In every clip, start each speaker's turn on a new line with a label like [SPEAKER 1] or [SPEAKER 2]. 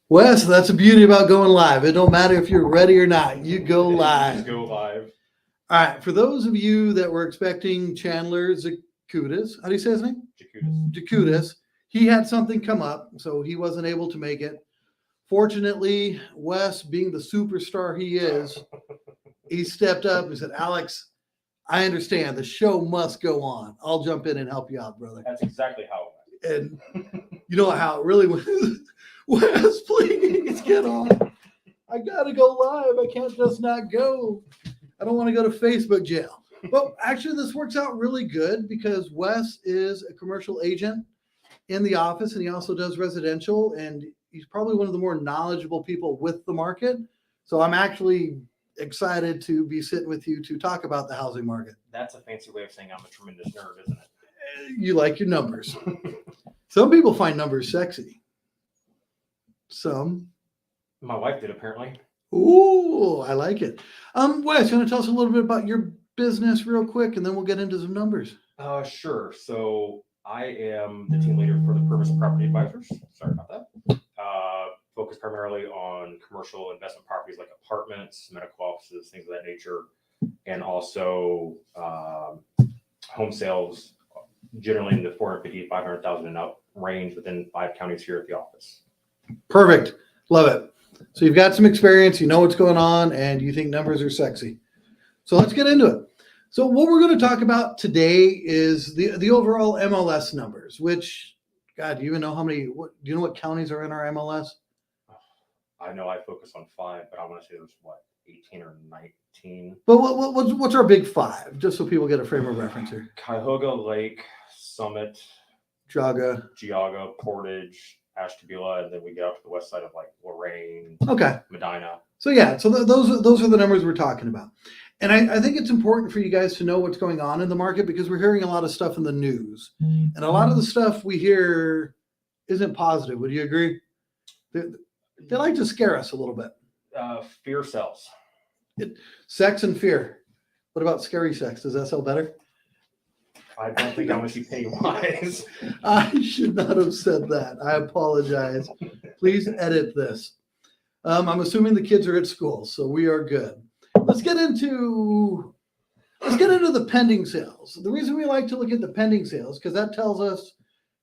[SPEAKER 1] Wes, that's the beauty about going live. It don't matter if you're ready or not. You go live.
[SPEAKER 2] Just go live.
[SPEAKER 1] All right. For those of you that were expecting Chandler Zakutis, how do you say his name? Jakutis. He had something come up, so he wasn't able to make it. Fortunately, Wes, being the superstar he is, he stepped up and said, Alex, I understand. The show must go on. I'll jump in and help you out, brother.
[SPEAKER 2] That's exactly how it
[SPEAKER 1] went. And you know how it really went. Wes, please get on. I got to go live. I can't just not go. I don't want to go to Facebook jail. But actually, this works out really good because Wes is a commercial agent in the office, and he also does residential, and he's probably one of the more knowledgeable people with the market. So I'm actually excited to be sitting with you to talk about the housing market.
[SPEAKER 2] That's a fancy way of saying I'm a tremendous nerd, isn't it?
[SPEAKER 1] You like your numbers. Some people find numbers sexy. Some.
[SPEAKER 2] My wife did, apparently.
[SPEAKER 1] Ooh, I like it. Wes, you want to tell us a little bit about your business real quick, and then we'll get into some numbers.
[SPEAKER 2] Sure. So I am the team leader for the Purpose Property Advisors. Sorry about that. Focused primarily on commercial investment properties like apartments, medical offices, things of that nature, and also home sales, generally in the 450, 500,000 and up range within 5 counties here at the office.
[SPEAKER 1] Perfect. Love it. So you've got some experience, you know what's going on, and you think numbers are sexy. So let's get into it. So what we're going to talk about today is the overall MLS numbers, which, God, do you even know do you know what counties are in our MLS?
[SPEAKER 2] I know I focus on 5, but I want to say there's 18 or 19.
[SPEAKER 1] But what's our big 5, just so people get a frame of reference here?
[SPEAKER 2] Cuyahoga, Lake, Summit,
[SPEAKER 1] Geauga,
[SPEAKER 2] Portage, Ashtabula, and then we get out to the west side of like Lorain, Medina.
[SPEAKER 1] So yeah, so those are the numbers we're talking about. And I think it's important for you guys to know what's going on in the market because we're hearing a lot of stuff in the news. And a lot of the stuff we hear isn't positive. Would you agree? They like to scare us a little bit.
[SPEAKER 2] Fear sells.
[SPEAKER 1] Sex and fear. What about scary sex? Does that sell better?
[SPEAKER 2] I don't think I'm going to see Pennywise.
[SPEAKER 1] I should not have said that. I apologize. Please edit this. I'm assuming the kids are at school, so we are good. Let's get into the pending sales. The reason we like to look at the pending sales because that tells us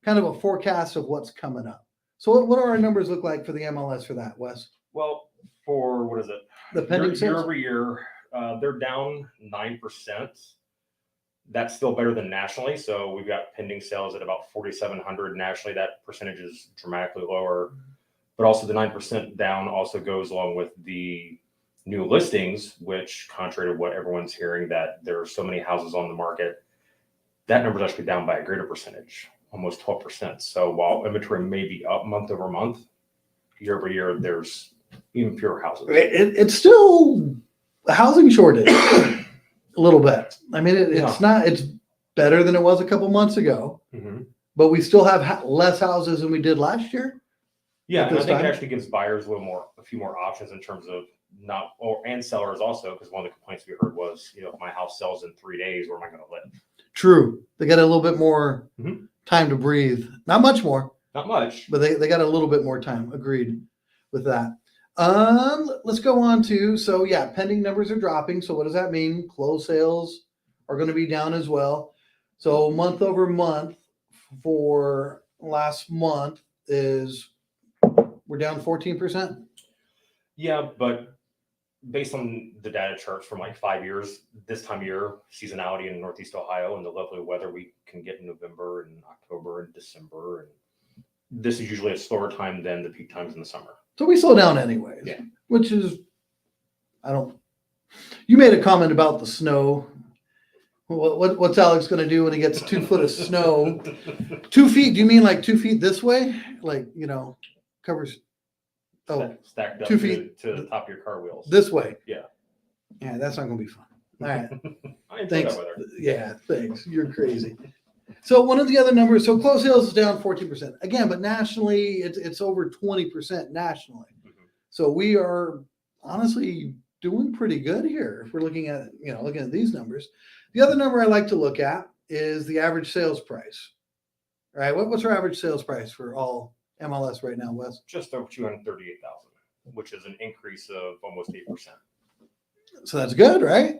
[SPEAKER 1] kind of a forecast of what's coming up. So what do our numbers look like for the MLS for that, Wes?
[SPEAKER 2] Well, for what is it?
[SPEAKER 1] The pending sales?
[SPEAKER 2] Year over year, they're down 9%. That's still better than nationally. So we've got pending sales at about 4,700 nationally. That percentage is dramatically lower. But also the 9% down also goes along with the new listings, which contrary to what everyone's hearing, that there are so many houses on the market, that number is actually down by a greater percentage, almost 12%. So while inventory may be up month over month, year over year, there's even fewer houses.
[SPEAKER 1] It's still a housing shortage a little bit. I mean, it's better than it was a couple months ago, but we still have less houses than we did last year.
[SPEAKER 2] Yeah, and I think it actually gives buyers a few more options in terms of and sellers also, because one of the complaints we heard was, if my house sells in 3 days, where am I going to live? True.
[SPEAKER 1] They got a little bit more time to breathe. Not much more.
[SPEAKER 2] Not much.
[SPEAKER 1] But they got a little bit more time. Agreed with that. Let's go on to, pending numbers are dropping. So what does that mean? Closed sales are going to be down as well. So month over month for last month we're down 14%.
[SPEAKER 2] Yeah, but based on the data charts from like 5 years, this time of year, seasonality in Northeast Ohio and the lovely weather we can get in November and October and December, and this is usually a slower time than the peak times in the summer.
[SPEAKER 1] So we slow down anyways.
[SPEAKER 2] Yeah.
[SPEAKER 1] Which is, you made a comment about the snow. What's Alex going to do when he gets 2 foot of snow? 2 feet? Do you mean like 2 feet this way? Like, covers. Oh,
[SPEAKER 2] stacked up
[SPEAKER 1] 2 feet
[SPEAKER 2] to the top of your car wheels.
[SPEAKER 1] This way.
[SPEAKER 2] Yeah.
[SPEAKER 1] Yeah, that's not going to be fun. All right.
[SPEAKER 2] I enjoy
[SPEAKER 1] Thanks.
[SPEAKER 2] that weather.
[SPEAKER 1] Yeah, thanks. You're crazy. So one of the other numbers, so closed sales is down 14%. Again, but nationally, it's over 20% nationally. So we are honestly doing pretty good here if we're looking at these numbers. The other number I like to look at is the average sales price. All right, what's our average sales price for all MLS right now, Wes?
[SPEAKER 2] Just over 238,000, which is an increase of almost 8%.
[SPEAKER 1] So that's good, right?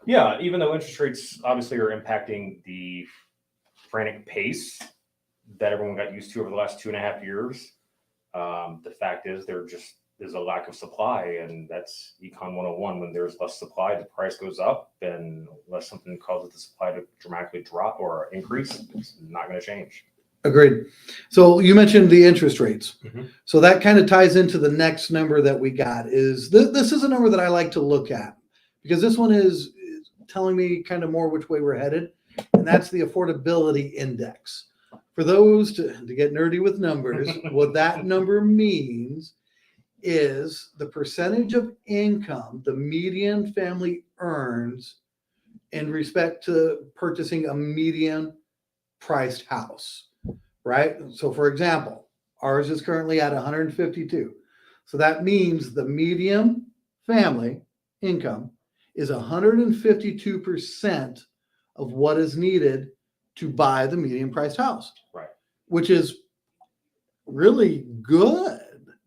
[SPEAKER 2] Yeah, even though interest rates obviously are impacting the frantic pace that everyone got used to over the last 2.5 years, the fact is there's a lack of supply, and that's Econ 101. When there's less supply, the price goes up, and unless something causes the supply to dramatically drop or increase, it's not going to change.
[SPEAKER 1] Agreed. So you mentioned the interest rates.
[SPEAKER 2] Mhm.
[SPEAKER 1] So that kind of ties into the next number that we got. Is this is a number that I like to look at, because this one is telling me kind of more which way we're headed, and that's the affordability index. For those to get nerdy with numbers, what that number means is the percentage of income the median family earns in respect to purchasing a median priced house, right? So for example, ours is currently at 152. So that means the median family income is 152% of what is needed to buy the median priced house.
[SPEAKER 2] Right.
[SPEAKER 1] Which is really good.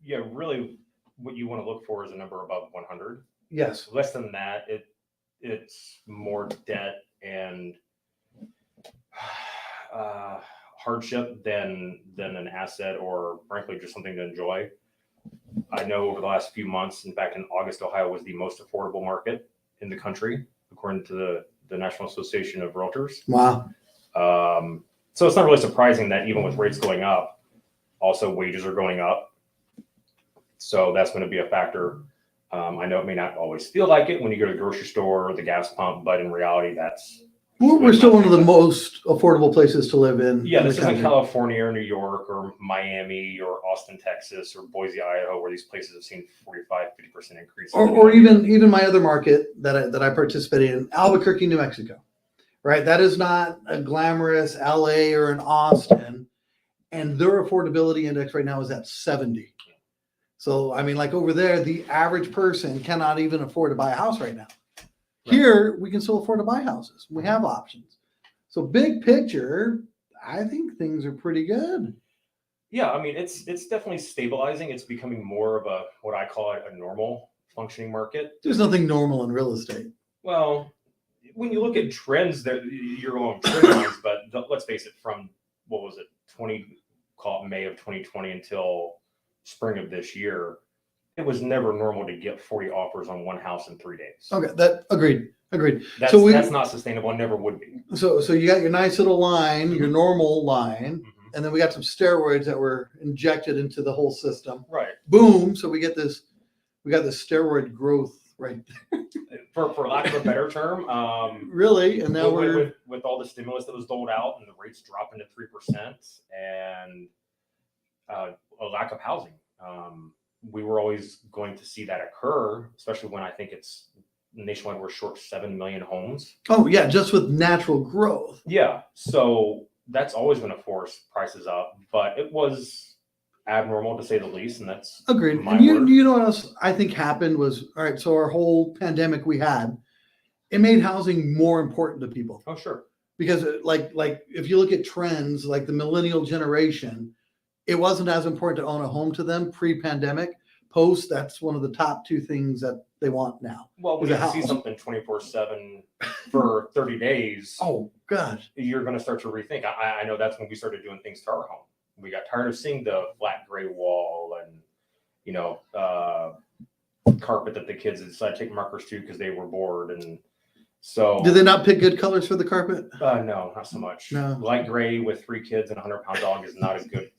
[SPEAKER 2] Yeah, really, what you want to look for is a number above 100.
[SPEAKER 1] Yes.
[SPEAKER 2] Less than that, it's more debt and hardship than an asset, or frankly just something to enjoy. I know over the last few months, in fact, in August, Ohio was the most affordable market in the country, according to the National Association of Realtors.
[SPEAKER 1] Wow.
[SPEAKER 2] So it's not really surprising that even with rates going up, also wages are going up. So that's going to be a factor. I know it may not always feel like it when you go to the grocery store or the gas pump, but in reality, that's...
[SPEAKER 1] We're still one of the most affordable places to live in.
[SPEAKER 2] Yeah,
[SPEAKER 1] in
[SPEAKER 2] this
[SPEAKER 1] the
[SPEAKER 2] isn't
[SPEAKER 1] country.
[SPEAKER 2] California or New York or Miami or Austin, Texas or Boise, Idaho, where these places have seen 45-50% increase.
[SPEAKER 1] Or even my other market that I participate in, Albuquerque, New Mexico, right? That is not a glamorous LA or an Austin, and their affordability index right now is at 70. So, I mean, like over there, the average person cannot even afford to buy a house right now.
[SPEAKER 2] Right.
[SPEAKER 1] Here, we can still afford to buy houses. We have options. So big picture, I think things are pretty good.
[SPEAKER 2] Yeah, I mean, it's definitely stabilizing. It's becoming more of what I call a normal functioning market.
[SPEAKER 1] There's nothing normal in real estate.
[SPEAKER 2] Well, when you look at trends, that you're going trend lines, but let's face it, from what was it, call it May of 2020 until spring of this year, it was never normal to get 40 offers on one house in 3 days.
[SPEAKER 1] Okay, that agreed.
[SPEAKER 2] That's not sustainable and never would be.
[SPEAKER 1] So you got your nice little line, your normal line, and then we got some steroids that were injected into the whole system.
[SPEAKER 2] Right.
[SPEAKER 1] Boom. So we got this steroid growth right there.
[SPEAKER 2] For lack of a better term,
[SPEAKER 1] really, and now
[SPEAKER 2] with all the stimulus that was doled out and the rates dropping to 3% and a lack of housing. We were always going to see that occur, especially when I think it's nationwide, we're short 7 million homes.
[SPEAKER 1] Oh yeah, just with natural growth.
[SPEAKER 2] Yeah, so that's always going to force prices up, but it was abnormal to say the least, and that's
[SPEAKER 1] agreed. And you know what else I think happened was, all right, so our whole pandemic we had, it made housing more important to people.
[SPEAKER 2] Oh sure.
[SPEAKER 1] Because like if you look at trends, like the millennial generation, it wasn't as important to own a home to them pre-pandemic. Post, that's one of the top two things that they want now.
[SPEAKER 2] Well, when you see something 24/7 for 30 days,
[SPEAKER 1] oh gosh,
[SPEAKER 2] you're going to start to rethink. I know that's when we started doing things to our home. We got tired of seeing the flat gray wall and carpet that the kids decided to take markers to because they were bored. And so,
[SPEAKER 1] did they not pick good colors for the carpet?
[SPEAKER 2] No, not so much.
[SPEAKER 1] No.
[SPEAKER 2] Light gray with 3 kids and a 100-pound dog is not a good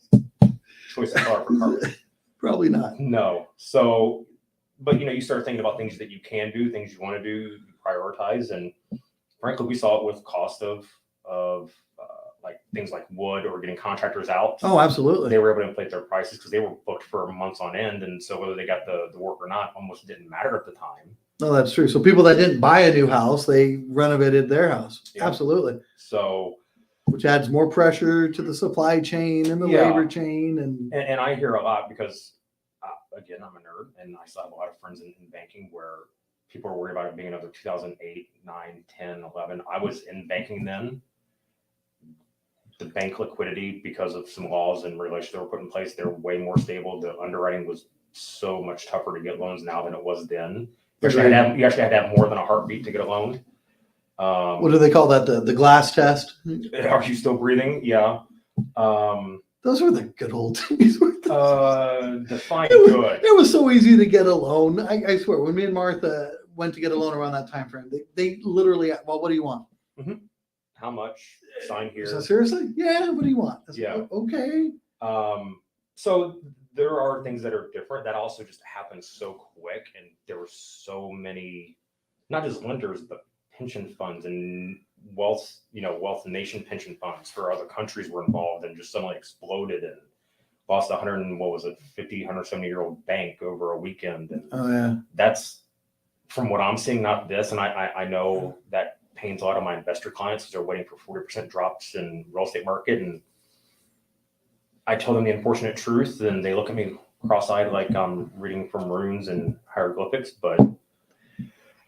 [SPEAKER 2] choice of color for carpet.
[SPEAKER 1] Probably not.
[SPEAKER 2] No. So, but you start thinking about things that you can do, things you want to do, you prioritize, and frankly, we saw it with cost of like things like wood or getting contractors out.
[SPEAKER 1] Oh, absolutely.
[SPEAKER 2] They were able to inflate their prices because they were booked for months on end, and so whether they got the work or not almost didn't matter at the time.
[SPEAKER 1] No, that's true. So people that didn't buy a new house, they renovated their house. Yeah. Absolutely.
[SPEAKER 2] So,
[SPEAKER 1] which adds more pressure to the supply chain and the labor chain.
[SPEAKER 2] And I hear a lot because, again, I'm a nerd and I still have a lot of friends in banking where people are worried about it being another 2008, 9, 10, 11. I was in banking then. the bank liquidity, because of some laws and regulations that were put in place, they're way more stable. The underwriting was so much tougher to get loans now than it was then. You actually had to have more than a heartbeat to get a loan.
[SPEAKER 1] What do they call that? The glass test?
[SPEAKER 2] Are you still breathing? Yeah.
[SPEAKER 1] Those were the good old days.
[SPEAKER 2] Define good.
[SPEAKER 1] It was so easy to get a loan. I swear, when me and Martha went to get a loan around that time frame, they literally, well, what do you want?
[SPEAKER 2] Mm-hmm. How much? Sign here.
[SPEAKER 1] So seriously? Yeah. What do you want?
[SPEAKER 2] Yeah.
[SPEAKER 1] Okay.
[SPEAKER 2] So there are things that are different. That also just happened so quick, and there were so many, not just lenders, but pension funds and wealth nation pension funds for other countries were involved, and just suddenly exploded and lost 170-year-old bank over a weekend. And that's from what I'm seeing, not this. And I know that pains a lot of my investor clients because they're waiting for 40% drops in real estate market. And I tell them the unfortunate truth, and they look at me cross-eyed like I'm reading from runes and hieroglyphics. But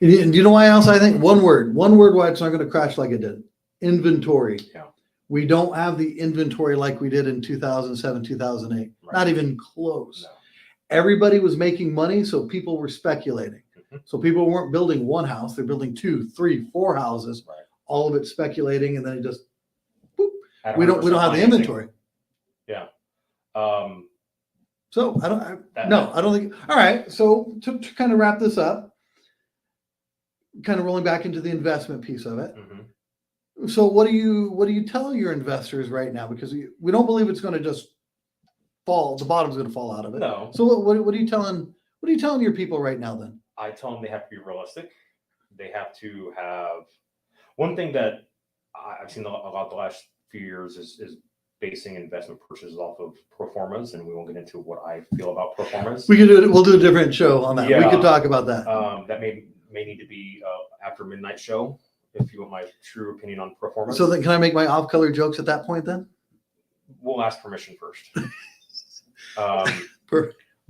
[SPEAKER 1] you know why else I think? One word why it's not going to crash like it did. Inventory.
[SPEAKER 2] Yeah.
[SPEAKER 1] We don't have the inventory like we did in 2007, 2008. Right. Not even close. No. Everybody was making money, so people were speculating. Mm-hmm. So people weren't building one house. They're building 2, 3, 4 houses. Right. All of it speculating, and then it just, boop. We don't have the inventory.
[SPEAKER 2] Yeah.
[SPEAKER 1] So I don't think. All right. So to kind of wrap this up, kind of rolling back into the investment piece of it. Mm-hmm. So what do you tell your investors right now? Because we don't believe it's going to just fall. The bottom's going to fall out of it.
[SPEAKER 2] No.
[SPEAKER 1] So what are you telling your people right now then?
[SPEAKER 2] I tell them they have to be realistic. They have to have one thing that I've seen a lot the last few years is basing investment purchases off of pro formas, and we won't get into what I feel about pro formas.
[SPEAKER 1] We'll do a different show on that. Yeah. We could talk about that.
[SPEAKER 2] That may need to be after midnight show, if you want my true opinion on pro formas.
[SPEAKER 1] So then, can I make my off-color jokes at that point then?
[SPEAKER 2] We'll ask permission first.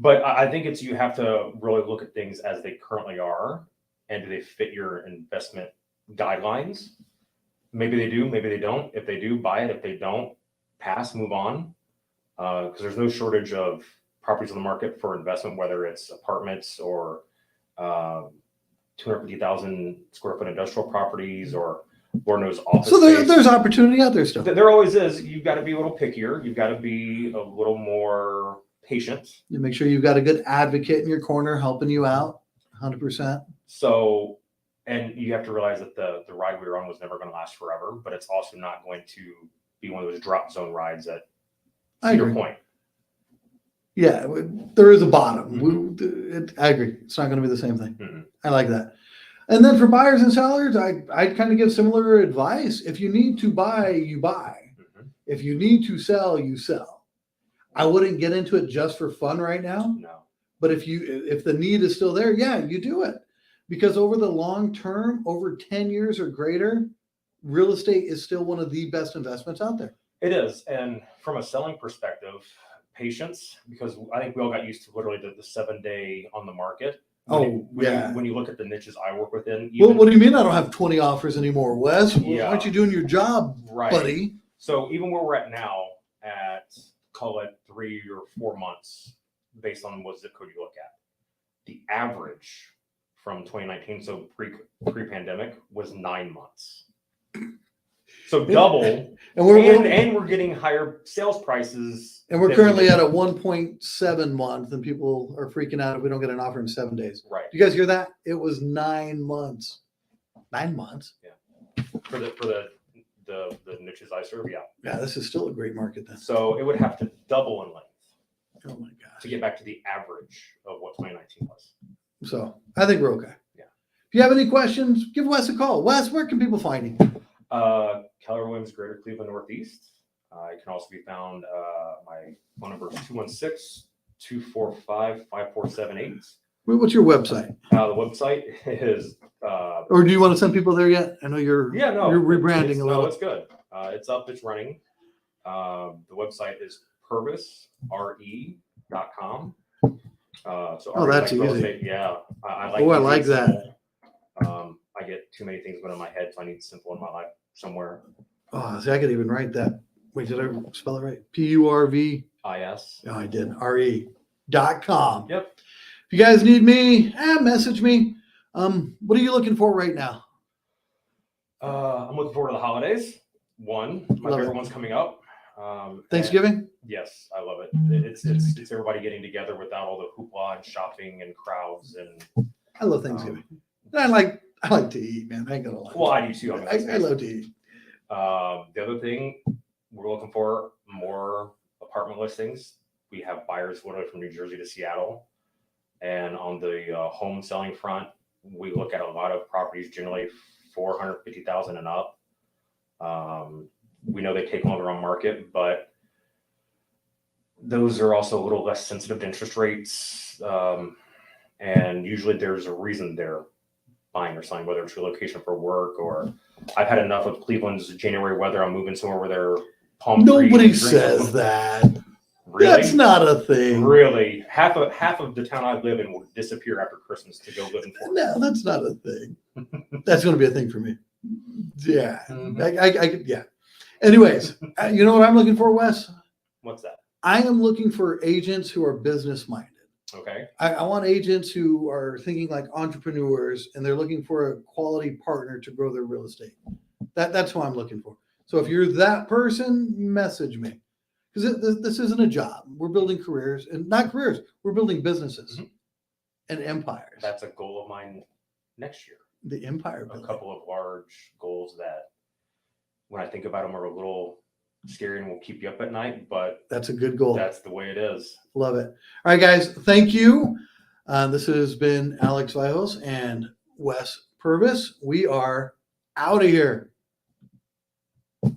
[SPEAKER 2] But I think you have to really look at things as they currently are, and do they fit your investment guidelines? Maybe they do, maybe they don't. If they do, buy it. If they don't, pass, move on. Because there's no shortage of properties on the market for investment, whether it's apartments or 250,000 square foot industrial properties, or Lord knows office. So
[SPEAKER 1] there's opportunity out there still.
[SPEAKER 2] There always is. You've got to be a little pickier. You've got to be a little more patient.
[SPEAKER 1] You make sure you've got a good advocate in your corner helping you out 100%.
[SPEAKER 2] So, and you have to realize that the ride we were on was never going to last forever, but it's also not going to be one of those drop zone rides at Cedar Point.
[SPEAKER 1] Yeah, there is a bottom. Mm-hmm. I agree. It's not going to be the same thing. Mm-hmm. I like that. And then for buyers and sellers, I'd kind of give similar advice. If you need to buy, you buy. Mm-hmm. If you need to sell, you sell. I wouldn't get into it just for fun right now.
[SPEAKER 2] No.
[SPEAKER 1] But if the need is still there, yeah, you do it. Because over the long term, over 10 years or greater, real estate is still one of the best investments out there.
[SPEAKER 2] It is. And from a selling perspective, patience, because I think we all got used to literally the 7-day on the market. When you look at the niches I work within.
[SPEAKER 1] Well, what do you mean I don't have 20 offers anymore, Wes? Yeah. Why aren't you doing your job, right, buddy?
[SPEAKER 2] So even where we're at now, at call it 3 or 4 months, based on what zip code you look at, the average from 2019, so pre-pandemic, was 9 months. So double, and we're getting higher sales prices.
[SPEAKER 1] And we're currently at a 1.7 month, and people are freaking out if we don't get an offer in 7 days.
[SPEAKER 2] Right.
[SPEAKER 1] You guys hear that? It was 9 months. 9 months.
[SPEAKER 2] Yeah. For the niches I serve, yeah.
[SPEAKER 1] Yeah, this is still a great market then.
[SPEAKER 2] So it would have to double in length.
[SPEAKER 1] Oh my gosh.
[SPEAKER 2] To get back to the average of what 2019 was.
[SPEAKER 1] So I think we're okay.
[SPEAKER 2] Yeah.
[SPEAKER 1] If you have any questions, give Wes a call. Wes, where can people find you?
[SPEAKER 2] Keller Williams, Greater Cleveland Northeast. I can also be found. My phone number is 216-245-5478.
[SPEAKER 1] What's your website?
[SPEAKER 2] The website is.
[SPEAKER 1] Or do you want to send people there yet? I know you're rebranding a little.
[SPEAKER 2] No, it's good. It's up. It's running. The website is purvis.re.com.
[SPEAKER 1] That's easy.
[SPEAKER 2] Yeah, I like.
[SPEAKER 1] Oh, I like that.
[SPEAKER 2] I get too many things going in my head, so I need simple in my life somewhere.
[SPEAKER 1] Oh, see, I could even write that. Wait, did I spell it right? PURV.
[SPEAKER 2] IS.
[SPEAKER 1] Oh, I did. RE.com.
[SPEAKER 2] Yep.
[SPEAKER 1] If you guys need me, message me. What are you looking for right now?
[SPEAKER 2] I'm looking forward to the holidays. My favorite one's coming up.
[SPEAKER 1] Thanksgiving?
[SPEAKER 2] Yes, I love it. It's everybody getting together without all the hoopla and shopping and crowds and.
[SPEAKER 1] I love Thanksgiving. I like to eat, man. I ain't gonna lie.
[SPEAKER 2] Well, I do too.
[SPEAKER 1] I love to eat.
[SPEAKER 2] The other thing we're looking for more apartment listings. We have buyers literally from New Jersey to Seattle, and on the home selling front, we look at a lot of properties generally 450,000 and up. We know they take longer on market, but those are also a little less sensitive to interest rates. And usually there's a reason they're buying or selling, whether it's relocation for work or I've had enough of Cleveland's January weather. I'm moving somewhere where there are palm trees.
[SPEAKER 1] Nobody says that.
[SPEAKER 2] Really?
[SPEAKER 1] That's not a thing.
[SPEAKER 2] Really? Half of the town I live in will disappear after Christmas to go live in Florida.
[SPEAKER 1] No, that's not a thing. That's going to be a thing for me. Yeah.
[SPEAKER 2] Mhm.
[SPEAKER 1] Yeah. Anyways, you know what I'm looking for, Wes?
[SPEAKER 2] What's that?
[SPEAKER 1] I am looking for agents who are business minded.
[SPEAKER 2] Okay.
[SPEAKER 1] I want agents who are thinking like entrepreneurs and they're looking for a quality partner to grow their real estate. That's who I'm looking for. So if you're that person, message me. Because this isn't a job. We're building careers, and not careers. We're building businesses and empires.
[SPEAKER 2] That's a goal of mine next year.
[SPEAKER 1] The empire
[SPEAKER 2] A
[SPEAKER 1] building.
[SPEAKER 2] couple of large goals that when I think about them are a little scary and will keep you up at night, but
[SPEAKER 1] That's a good goal.
[SPEAKER 2] that's the way it is.
[SPEAKER 1] Love it. All right, guys. Thank you. This has been Alex Vijos and Wes Purvis. We are out of here.